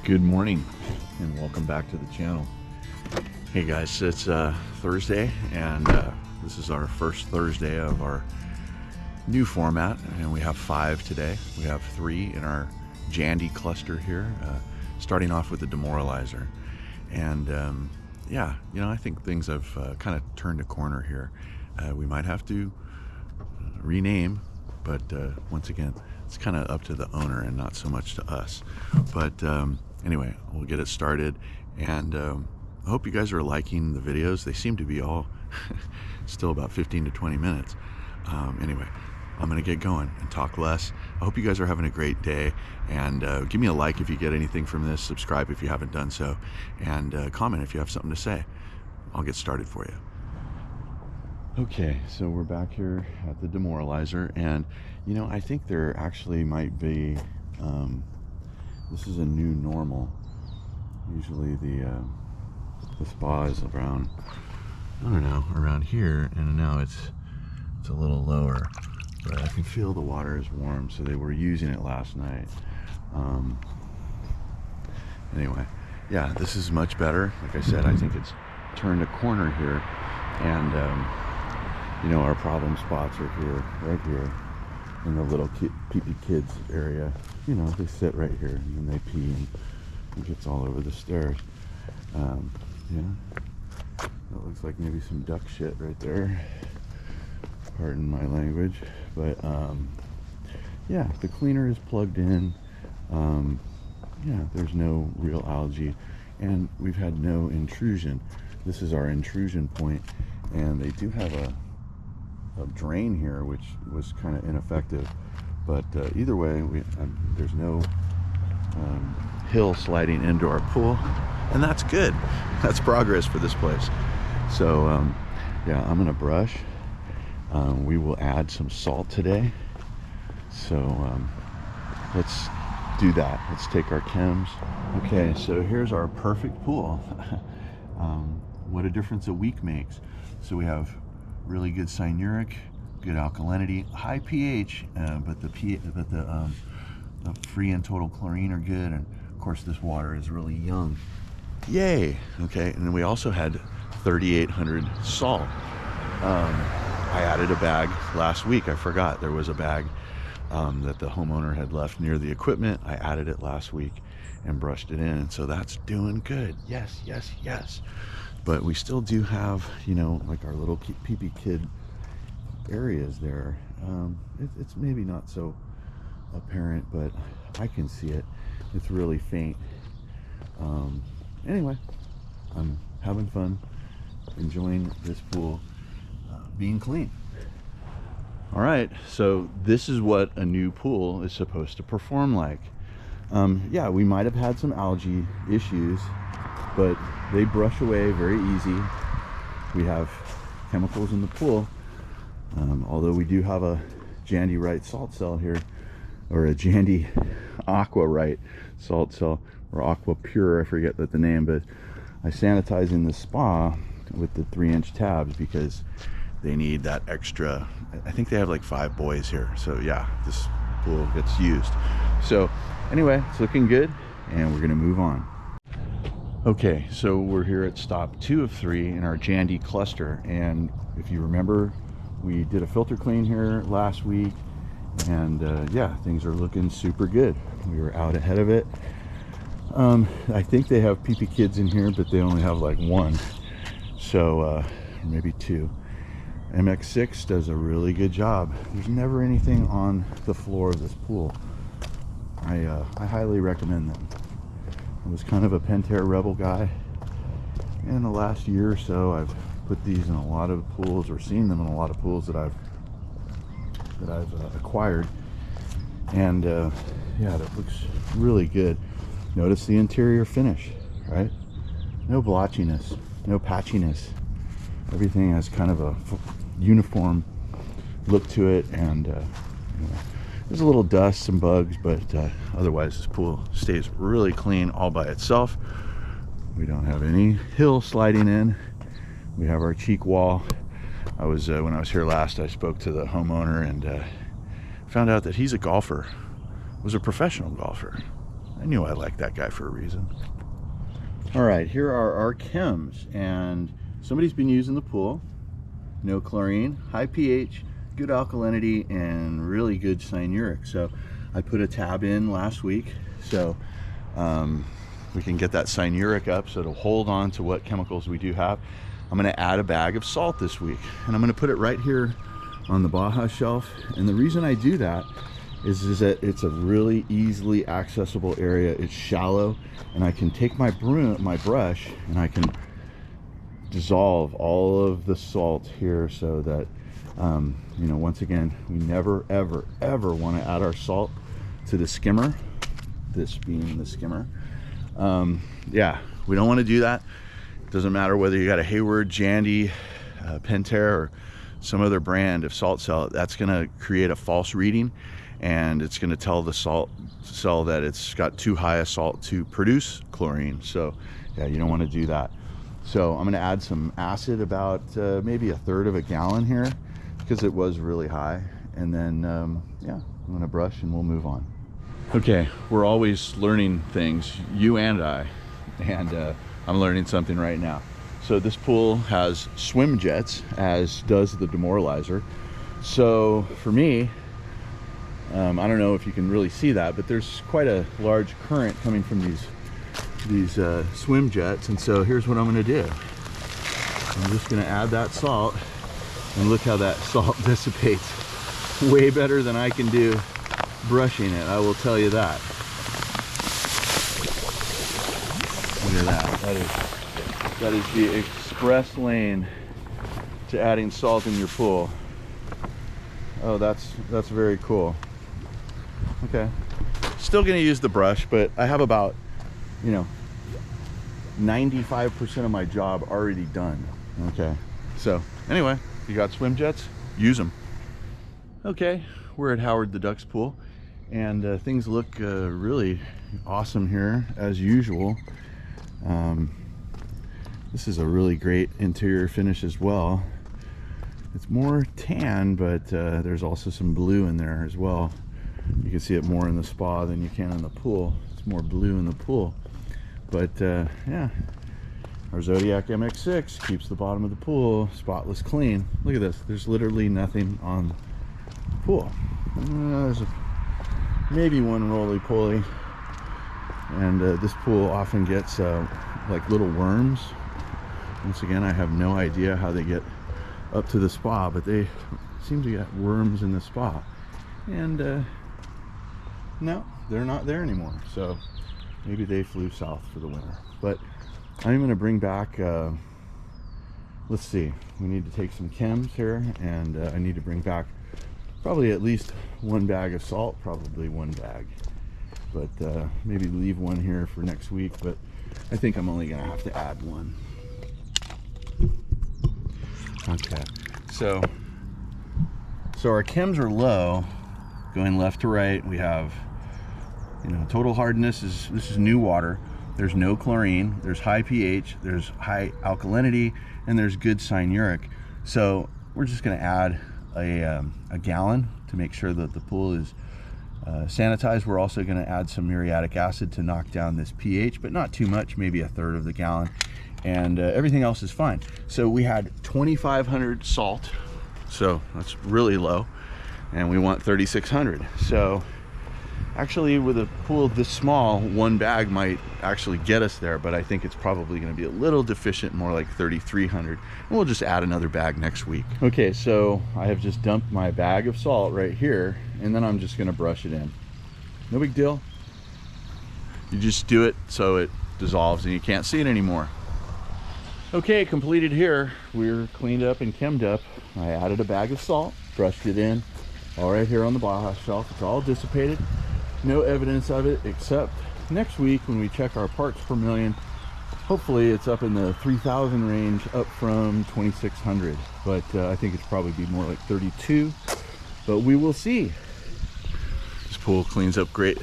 Good morning and welcome back to the channel. Hey guys, it's Thursday and this is our first Thursday of our new format, and we have 5 today. We have 3 in our Jandy cluster here, starting off with the demoralizer. And yeah, you know, I think things have kind of turned a corner here. We might have to rename, but once again, it's kind of up to the owner and not so much to us. But anyway, we'll get it started, and I hope you guys are liking the videos. They seem to be all still about 15 to 20 minutes. Anyway, I'm gonna get going and talk less. I hope you guys are having a great day, and give me a like if you get anything from this, subscribe if you haven't done so, and comment if you have something to say. I'll get started for you. Okay, so we're back here at the demoralizer, and you know, I think there actually might be this is a new normal. Usually the spa is around, I don't know, around here, and now it's a little lower, but I can feel the water is warm, so they were using it last night. Anyway, yeah, this is much better. Like I said, I think it's turned a corner here, and you know, our problem spots are here, right here, in the little pee-pee kids area. You know, they sit right here and then they pee, and it gets all over the stairs. Yeah, that looks like maybe some duck shit right there. Pardon my language, but yeah, the cleaner is plugged in. Yeah, there's no real algae, and we've had no intrusion. This is our intrusion point, and they do have a drain here, which was kind of ineffective, but either way, there's no hill sliding into our pool, and that's good. That's progress for this place. So yeah, I'm gonna brush. We will add some salt today, so let's do that. Let's take our chems. Okay, so here's our perfect pool. What a difference a week makes. So we have really good cyanuric, good alkalinity, high pH, but the free and total chlorine are good, and of course this water is really young. Yay! Okay, and then we also had 3,800 salt. I added a bag last week. I forgot there was a bag that the homeowner had left near the equipment. I added it last week and brushed it in, and so that's doing good. Yes, yes, yes. But we still do have, you know, like our little pee-pee kid areas there. It's maybe not so apparent, but I can see it. It's really faint. Anyway, I'm having fun, enjoying this pool being clean. All right, so this is what a new pool is supposed to perform like. Yeah, we might have had some algae issues, but they brush away very easy. We have chemicals in the pool, although we do have a Jandy Right salt cell here, or a Jandy Aqua Right salt cell, or Aqua Pure, I forget the name, but I sanitize in the spa with the 3-inch tabs because they need that extra. I think they have like 5 boys here, so yeah, this pool gets used. So anyway, it's looking good, and we're gonna move on. Okay, so we're here at stop 2 of 3 in our Jandy cluster, and if you remember, we did a filter clean here last week, and yeah, things are looking super good. We were out ahead of it. I think they have pee-pee kids in here, but they only have like 1, so maybe 2. MX6 does a really good job. There's never anything on the floor of this pool. I highly recommend them. I was kind of a Pentair Rebel guy. In the last year or so, I've put these in a lot of pools, or seen them in a lot of pools that I've acquired, and yeah, that looks really good. Notice the interior finish, right? No blotchiness, no patchiness. Everything has kind of a uniform look to it, and anyway, there's a little dust, some bugs, but otherwise this pool stays really clean all by itself. We don't have any hill sliding in. We have our cheek wall. I was when I was here last, I spoke to the homeowner and found out that he's a golfer, was a professional golfer. I knew I liked that guy for a reason. All right, here are our chems, and somebody's been using the pool. No chlorine, high pH, good alkalinity, and really good cyanuric. So I put a tab in last week, so we can get that cyanuric up so it'll hold on to what chemicals we do have. I'm going to add a bag of salt this week, and I'm going to put it right here on the Baja shelf. And the reason I do that is that it's a really easily accessible area. It's shallow, and I can take my brush, and I can dissolve all of the salt here so that you know, once again, we never ever want to add our salt to the skimmer, this being the skimmer. Yeah, we don't want to do that. It doesn't matter whether you got a Hayward, Jandy, Pentair, or some other brand of salt cell. That's going to create a false reading, and it's going to tell the salt cell that it's got too high a salt to produce chlorine. So yeah, you don't want to do that. So I'm going to add some acid, about maybe 1/3 of a gallon here, because it was really high. And then yeah, I'm going to brush and we'll move on. Okay, we're always learning things, you and I, and I'm learning something right now. So this pool has swim jets, as does the demoralizer. So for me, I don't know if you can really see that, but there's quite a large current coming from these swim jets. And so here's what I'm going to do. I'm just going to add that salt, and look how that salt dissipates way better than I can do brushing it, I will tell you that. Look at that. That is the express lane to adding salt in your pool. Oh, that's very cool. Okay, still gonna use the brush, but I have about, you know, 95% of my job already done. Okay, so anyway, you got swim jets, use them. Okay, we're at Howard the Duck's pool, and things look really awesome here as usual. This is a really great interior finish as well. It's more tan, but there's also some blue in there as well. You can see it more in the spa than you can in the pool. It's more blue in the pool, but yeah, our Zodiac MX6 keeps the bottom of the pool spotless clean. Look at this, there's literally nothing on the pool. There's maybe one roly-poly, and this pool often gets like little worms. Once again, I have no idea how they get up to the spa, but they seem to get worms in the spa, and no, they're not there anymore. So maybe they flew south for the winter. But I'm going to bring back, let's see, we need to take some chems here, and I need to bring back probably at least 1 bag of salt, probably 1 bag, but maybe leave 1 here for next week. But I think I'm only going to have to add 1. Okay, so our chems are low, going left to right. We have, you know, total hardness is, this is new water. There's no chlorine, there's high pH, there's high alkalinity, and there's good cyanuric. So we're just going to add a gallon to make sure that the pool is sanitized. We're also going to add some muriatic acid to knock down this pH, but not too much, maybe 1/3 of the gallon, and everything else is fine. So we had 2,500 salt, so that's really low, and we want 3,600. So actually, with a pool this small, 1 bag might actually get us there, but I think it's probably going to be a little deficient, more like 3,300, and we'll just add another bag next week. Okay, so I have just dumped my bag of salt right here, and then I'm just going to brush it in. No big deal. You just do it so it dissolves and you can't see it anymore. Okay, completed here. We're cleaned up and chemmed up. I added a bag of salt, brushed it in, all right here on the Baja shelf. It's all dissipated. No evidence of it, except next week when we check our parts per million. Hopefully it's up in the 3,000 range, up from 2,600, but I think it's probably be more like 32, but we will see. This pool cleans up great.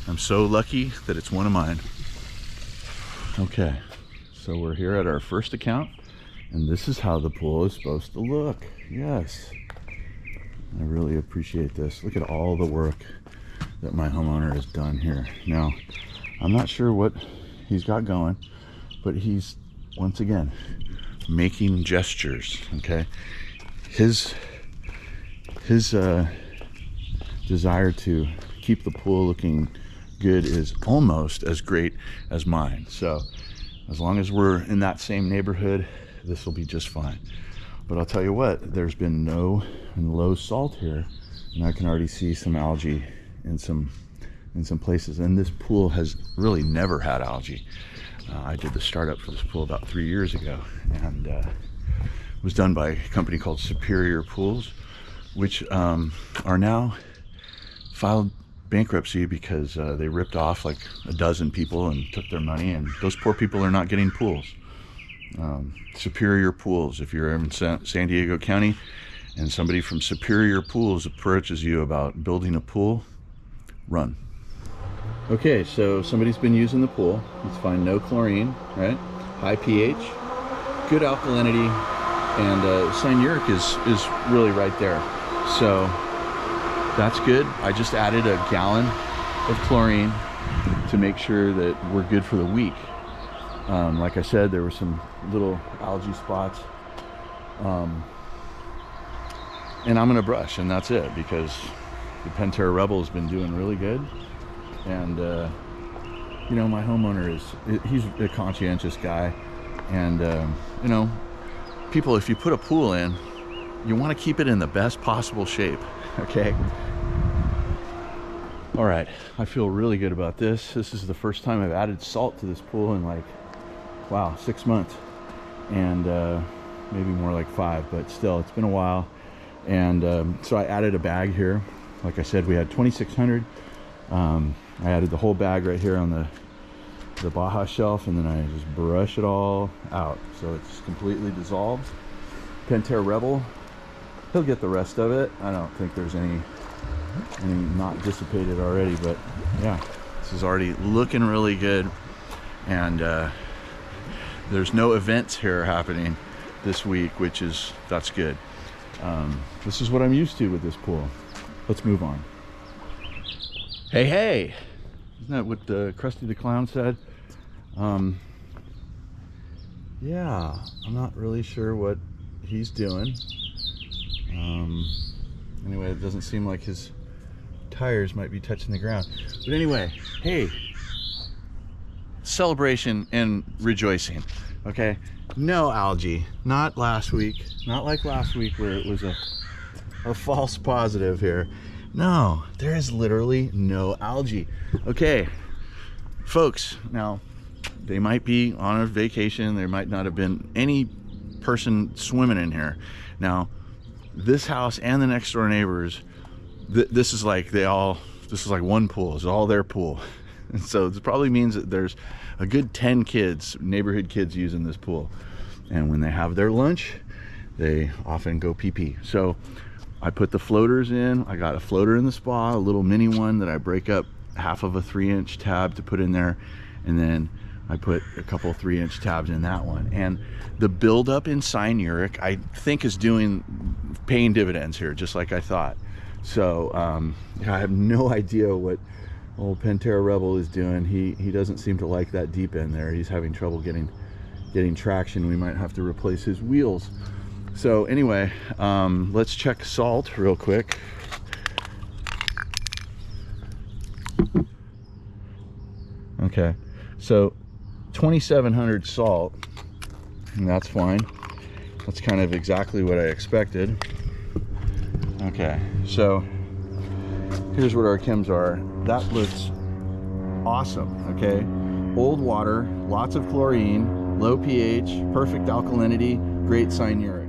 I'm so lucky that it's one of mine. Okay, so we're here at our first account, and this is how the pool is supposed to look. Yes, I really appreciate this. Look at all the work that my homeowner has done here. Now, I'm not sure what he's got going, but he's, once again, making gestures, okay? His desire to keep the pool looking good is almost as great as mine. So as long as we're in that same neighborhood, this will be just fine. But I'll tell you what, there's been no low salt here, and I can already see some algae in some places. And this pool has really never had algae. I did the startup for this pool about 3 years ago, and it was done by a company called Superior Pools, which are now filed bankruptcy because they ripped off like a dozen people and took their money, and those poor people are not getting pools. Superior Pools, if you're in San Diego County and somebody from Superior Pools approaches you about building a pool, run. Okay, so somebody's been using the pool. Let's find no chlorine, right? High pH, good alkalinity, and cyanuric is really right there. So that's good. I just added a gallon of chlorine to make sure that we're good for the week. Like I said, there were some little algae spots, and I'm gonna brush, and that's it, because the Pantera Rebel has been doing really good. And you know, my homeowner he's a conscientious guy, and you know, people, if you put a pool in, you want to keep it in the best possible shape, okay? All right, I feel really good about this. This is the first time I've added salt to this pool in like, wow, 6 months, and maybe more like 5, but still, it's been a while. And so I added a bag here. Like I said, we had 2,600. I added the whole bag right here on the Baja shelf, and then I just brush it all out so it's completely dissolved. Pantera Rebel, he'll get the rest of it. I don't think there's any not dissipated already, but yeah, this is already looking really good. And there's no events here happening this week, that's good. This is what I'm used to with this pool. Let's move on. Hey, isn't that what Krusty the Clown said? Yeah, I'm not really sure what he's doing. Anyway, it doesn't seem like his tires might be touching the ground. But anyway, hey, celebration and rejoicing, okay? No algae, not last week, not like last week where it was a false positive here. No, there is literally no algae. Okay, folks, now they might be on a vacation. There might not have been any person swimming in here. Now, this house and the next door neighbors, this is like one pool. It's all their pool. And so this probably means that there's a good 10 kids, neighborhood kids, using this pool. And when they have their lunch, they often go pee-pee. So I put the floaters in. I got a floater in the spa, a little mini one that I break up half of a 3-inch tab to put in there. And then I put a couple 3-inch tabs in that one. And the buildup in cyanuric, I think, is paying dividends here, just like I thought. So I have no idea what old Pantera Rebel is doing. He doesn't seem to like that deep end there. He's having trouble getting traction. We might have to replace his wheels. So anyway, let's check salt real quick. Okay, so 2,700 salt, and that's fine. That's kind of exactly what I expected. Okay, so here's what our chems are. That looks awesome, okay? Old water, lots of chlorine, low pH, perfect alkalinity, great cyanuric.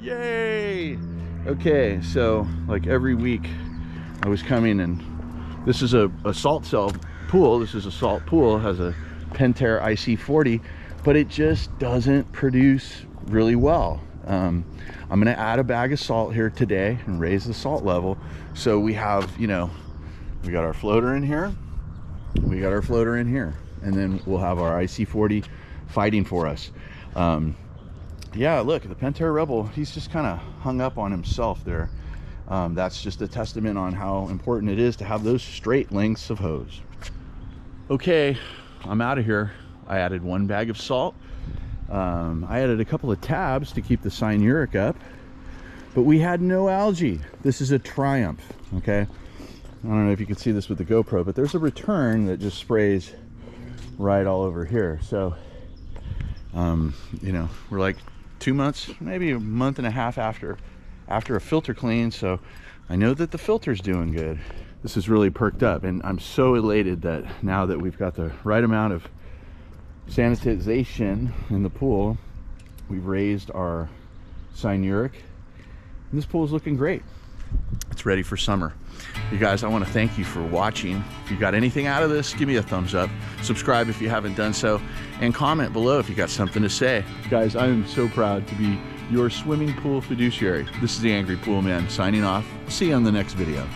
Yay! Okay, so like every week I was coming, and this is a salt cell pool. This is a salt pool, has a Pantera IC40, but it just doesn't produce really well. I'm gonna add a bag of salt here today and raise the salt level. So we have, you know, we got our floater in here, we got our floater in here, and then we'll have our IC40 fighting for us. Yeah, look, the Pantera Rebel, he's just kind of hung up on himself there. That's just a testament on how important it is to have those straight lengths of hose. Okay, I'm out of here. I added 1 bag of salt. I added a couple of tabs to keep the cyanuric up, but we had no algae. This is a triumph, okay? I don't know if you can see this with the GoPro, but there's a return that just sprays right all over here. So, you know, we're like 2 months, maybe a month and a half after a filter clean, so I know that the filter's doing good. This is really perked up, and I'm so elated that now that we've got the right amount of sanitization in the pool, we've raised our cyanuric, and this pool is looking great. It's ready for summer. You guys, I want to thank you for watching. If you got anything out of this, give me a thumbs up, subscribe if you haven't done so, and comment below if you got something to say. Guys, I am so proud to be your swimming pool fiduciary. This is the Angry Pool Man signing off. See you on the next video.